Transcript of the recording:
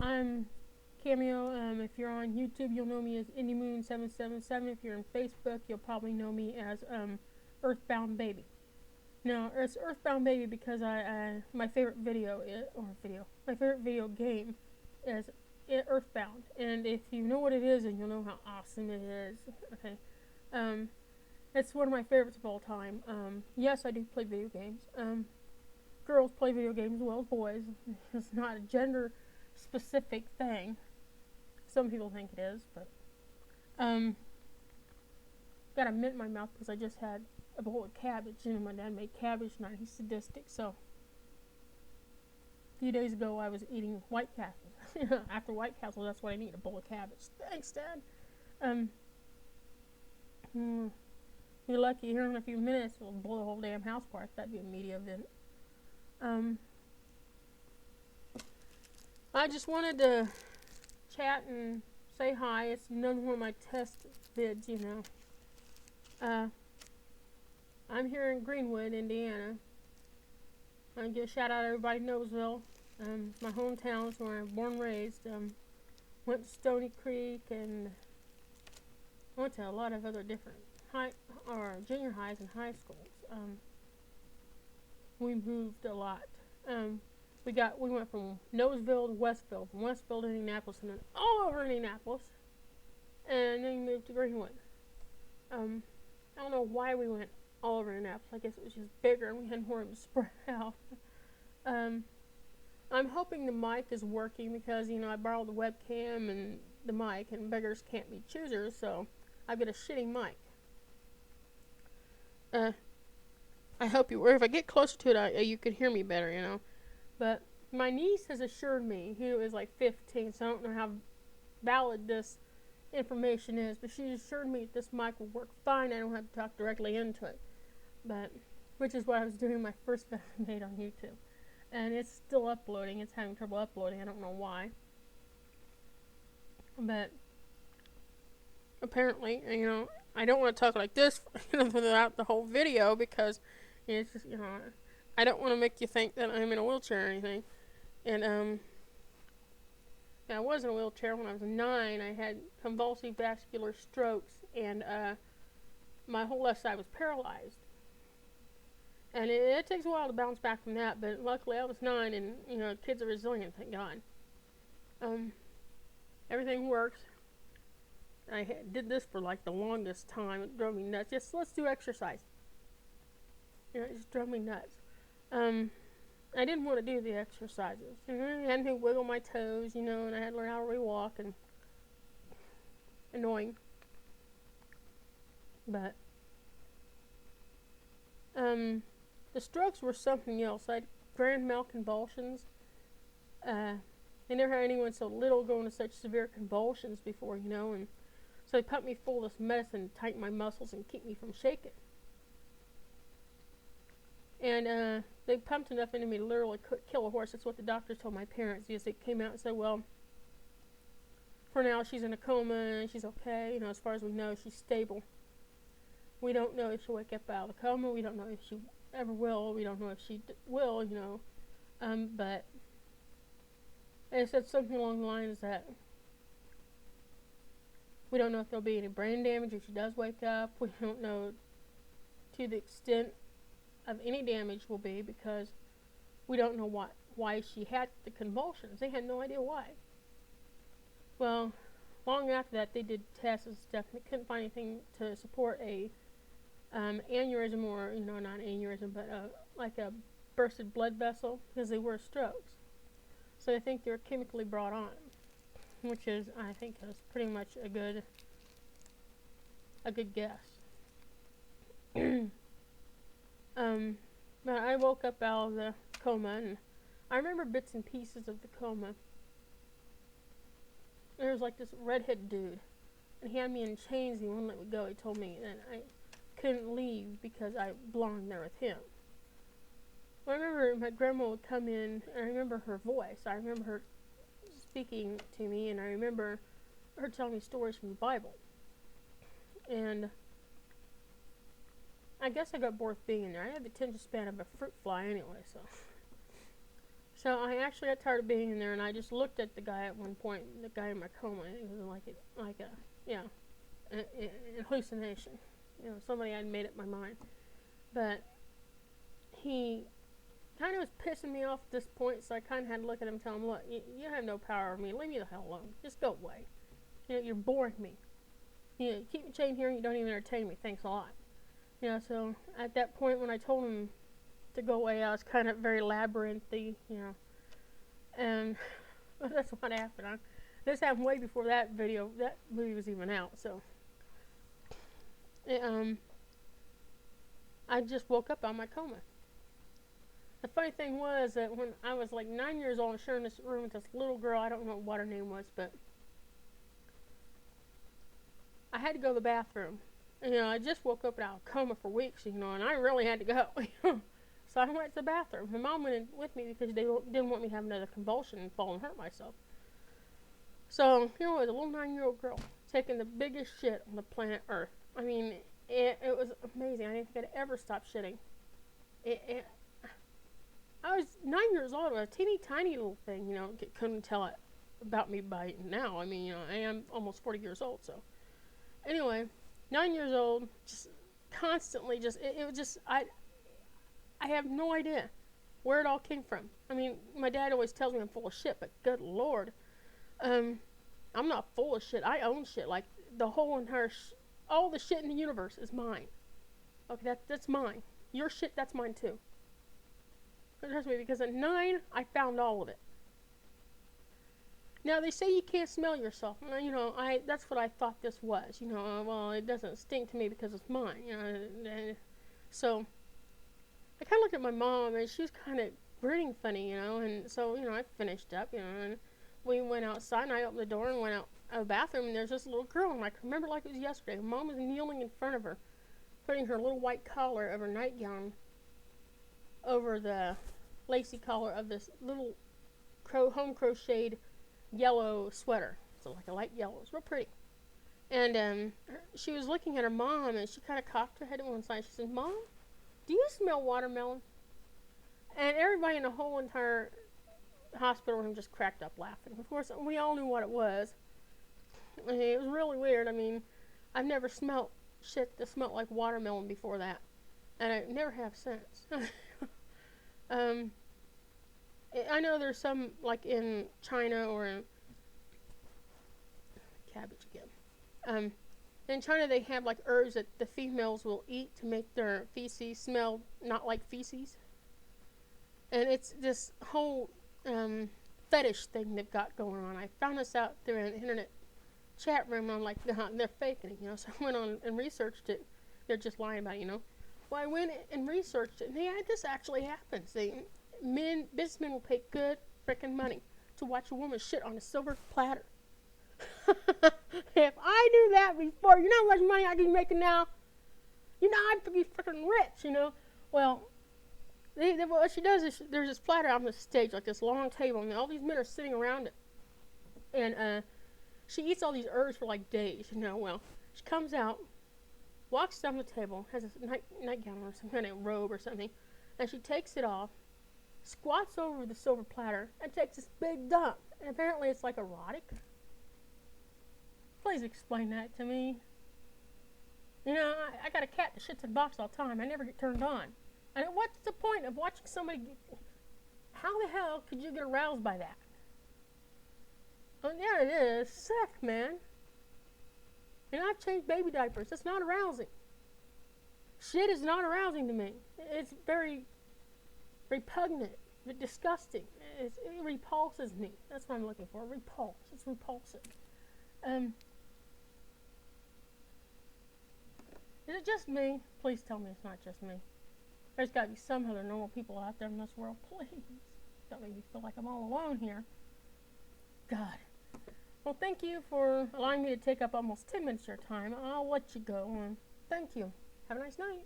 I'm Cameo. If you're on YouTube, you'll know me as IndieMoon777. If you're on Facebook, you'll probably know me as Earthbound Baby. Now, it's Earthbound Baby because my favorite my favorite video game is Earthbound. And if you know what it is, then you'll know how awesome it is. Okay. Um, it's one of my favorites of all time. Yes, I do play video games. Girls play video games as well as boys. It's not a gender specific thing. Some people think it is, but got a mint in my mouth because I just had a bowl of cabbage. You know, my dad made cabbage tonight. He's sadistic, so a few days ago I was eating White Castle. After White Castle, that's what I need, a bowl of cabbage. Thanks, Dad. Um, you're lucky here in a few minutes we'll blow the whole damn house apart. That'd be a media event. I just wanted to chat and say hi. It's another one of my test vids, you know. I'm here in Greenwood, Indiana. I give a shout out to everybody in Knowlesville. My hometown is where I'm born and raised. Went to Stony Creek and went to a lot of other different junior highs and high schools. We moved a lot. We went from Knowlesville to Westville, from Westville to Indianapolis, and then all over Indianapolis, and then we moved to Greenwood. I don't know why we went all over Indianapolis. I guess it was just bigger and we had more to spread out. I'm hoping the mic is working because, you know, I borrowed the webcam and the mic, and beggars can't be choosers, so I've got a shitty mic. I hope if I get closer to it, you can hear me better, you know. But my niece has assured me, who is like 15, so I don't know how valid this information is, but she assured me this mic will work fine. I don't have to talk directly into it. But, which is what I was doing my first video I made on YouTube. And it's still uploading. It's having trouble uploading. I don't know why. But, apparently, you know, I don't want to talk like this throughout the whole video because it's just, you know, I don't want to make you think that I'm in a wheelchair or anything. And, I was in a wheelchair when I was 9. I had convulsive vascular strokes, and my whole left side was paralyzed. And it takes a while to bounce back from that, but luckily I was 9, and, you know, kids are resilient, thank God. Everything works. I did this for like the longest time. It drove me nuts. Just let's do exercise. You know, it just drove me nuts. I didn't want to do the exercises. You know, I had to wiggle my toes, you know, and I had to learn how to re-walk, and annoying. But the strokes were something else. I had grand mal convulsions. I never had anyone so little go into such severe convulsions before, you know, and so they pumped me full of this medicine to tighten my muscles and keep me from shaking. And they pumped enough into me to literally kill a horse. That's what the doctors told my parents. Yes, they came out and said, well, for now she's in a coma and she's okay. You know, as far as we know, she's stable. We don't know if she'll wake up out of the coma. We don't know if she ever will. We don't know if she will, you know. But they said something along the lines that we don't know if there'll be any brain damage if she does wake up. We don't know to the extent of any damage will be because we don't know why she had the convulsions. They had no idea why. Well, long after that, they did tests and stuff, and they couldn't find anything to support a aneurysm, or, you know, not an aneurysm, but like a bursted blood vessel, because they were strokes. So I think they were chemically brought on, which is, I think, is pretty much a good guess. But I woke up out of the coma, and I remember bits and pieces of the coma. There was like this redhead dude, and he had me in chains. He wouldn't let me go. He told me that I couldn't leave because I belonged there with him. Well, I remember my grandma would come in, and I remember her voice. I remember her speaking to me, and I remember her telling me stories from the Bible. And I guess I got bored being there. I had the attention span of a fruit fly anyway, so So I actually got tired of being in there, and I just looked at the guy at one point, the guy in my coma. It was like a yeah, an hallucination. You know, somebody had made up my mind. But he kind of was pissing me off at this point, so I kind of had to look at him and tell him, look, you have no power over me. Leave me the hell alone. Just go away. You know, you're boring me. You know, keep me chained here and you don't even entertain me. Thanks a lot. You know, so at that point when I told him to go away, I was kind of very labyrinthy, you know. And that's what happened. This happened way before that movie was even out, so. It, I just woke up out of my coma. The funny thing was that when I was like 9 years old, I was sharing this room with this little girl. I don't know what her name was, but I had to go to the bathroom. You know, I just woke up out of a coma for weeks, you know, and I really had to go. So I went to the bathroom. My mom went in with me because they didn't want me to have another convulsion and fall and hurt myself. So, you know, as a little 9-year-old girl taking the biggest shit on the planet Earth. I mean, it was amazing. I didn't think I'd ever stop shitting. I was 9 years old. It was a teeny tiny little thing, you know. Couldn't tell it about me by now. I mean, you know, I am almost 40 years old, so. Anyway, 9 years old, just constantly, it was just, I have no idea where it all came from. I mean, my dad always tells me I'm full of shit, but good lord, I'm not full of shit. I own shit. Like, the whole entire, all the shit in the universe is mine. Okay, that's mine. Your shit, that's mine too. Trust me, because at 9, I found all of it. Now, they say you can't smell yourself. You know, that's what I thought this was. You know, well, it doesn't stink to me because it's mine. You know, so I kind of looked at my mom, and she was kind of grinning funny, you know, and so, you know, I finished up, you know, and we went outside, and I opened the door and went out of the bathroom, and there's this little girl, and I can remember like it was yesterday. Mom was kneeling in front of her, putting her little white collar of her nightgown over the lacy collar of this little home crocheted yellow sweater. So like a light yellow. It's real pretty. And she was looking at her mom, and she kind of cocked her head to one side. She said, "Mom, do you smell watermelon?" And everybody in the whole entire hospital room just cracked up laughing. Of course, we all knew what it was. It was really weird. I mean, I've never smelled shit that smelled like watermelon before that. And I never have since. I know there's some, like in China or in cabbage again. In China, they have like herbs that the females will eat to make their feces smell not like feces. And it's this whole fetish thing they've got going on. I found this out through an internet chat room. I'm like, they're faking it, you know. So I went on and researched it. They're just lying about it, you know. Well, I went and researched it, and yeah, this actually happens. Businessmen will pay good frickin' money to watch a woman shit on a silver platter. If I knew that before, you know how much money I'd be making now? You know, I'd be freaking rich, you know? Well, what she does is there's this platter on the stage, like this long table, and all these men are sitting around it. And she eats all these herbs for like days, you know? Well, she comes out, walks down the table, has a nightgown or some kind of robe or something, and she takes it off, squats over the silver platter, and takes this big dump. And apparently it's like erotic. Please explain that to me. You know, I got a cat that shits in a box all the time. I never get turned on. And what's the point of watching somebody how the hell could you get aroused by that? Oh, yeah, it is. Sick, man. You know, I've changed baby diapers. It's not arousing. Shit is not arousing to me. It's very repugnant, disgusting. It repulses me. That's what I'm looking for. Repulse. It's repulsive. Is it just me? Please tell me it's not just me. There's got to be some other normal people out there in this world. Please. Don't make me feel like I'm all alone here. God. Well, thank you for allowing me to take up almost 10 minutes of your time. I'll let you go. Thank you. Have a nice night.